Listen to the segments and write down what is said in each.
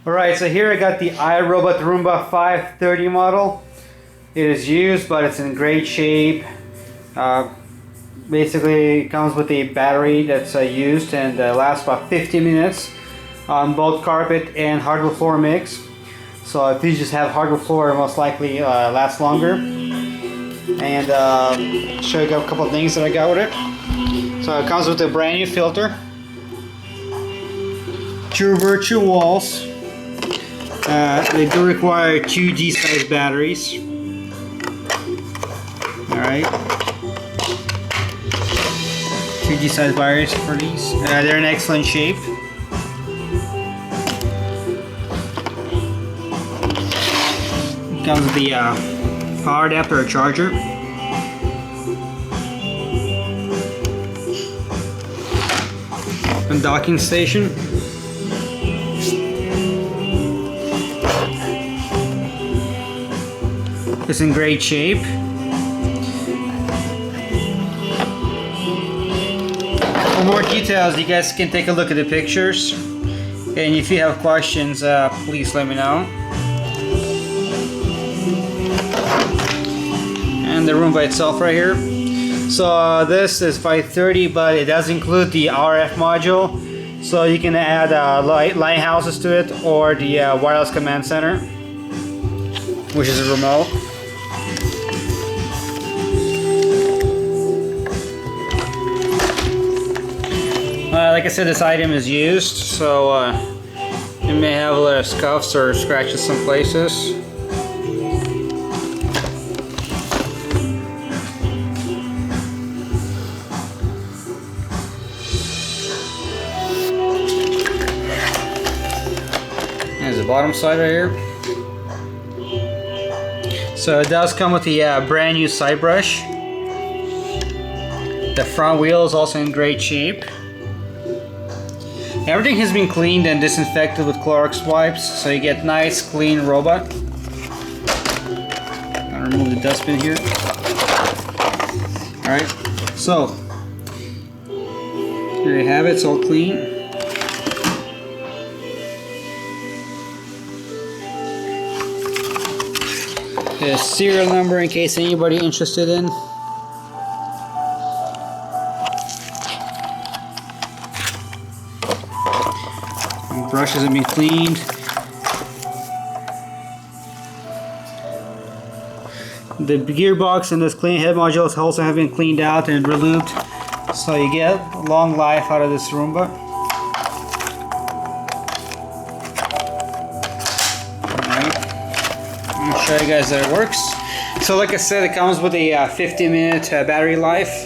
Alright, so here I got the iRobot Roomba 530 model. It is used, but it's in great shape. Basically, it comes with a battery that's used and lasts about 50 minutes on both carpet and hardwood floor mix. So if you just have hardwood floor, it most likely lasts longer. And show you a couple of things that I got with it. So it comes with a brand new filter, 2 virtual walls. They do require 2 D-size batteries. Alright. 2 D-size batteries for these. They're in excellent shape. It comes with the power adapter or charger. And docking station. It's in great shape. For more details, you guys can take a look at the pictures. And if you have questions, please let me know. And the Roomba itself right here. So this is 530, but it does include the RF module. So you can add line houses to it or the wireless command center, which is a remote. Like I said, this item is used, so it may have a little scuffs or scratches some places. There's the bottom side right here. So it does come with the brand new side brush. The front wheel is also in great shape. Everything has been cleaned and disinfected with Clorox wipes, so you get nice clean robot. I'll remove the dustbin here. Alright, so here you have it, it's all clean. The serial number in case anybody interested in. Brushes have been cleaned. The gearbox and this clean head modules also have been cleaned out and relubed, so you get long life out of this Roomba. Alright, I'm gonna show you guys that it works. So like I said, it comes with a 50-minute battery life.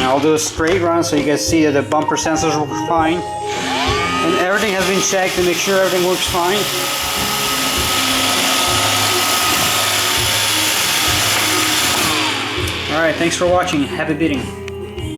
I'll do a straight run so you guys see that the bumper sensors work fine. And everything has been checked to make sure everything works fine. Alright, thanks for watching. Happy bidding.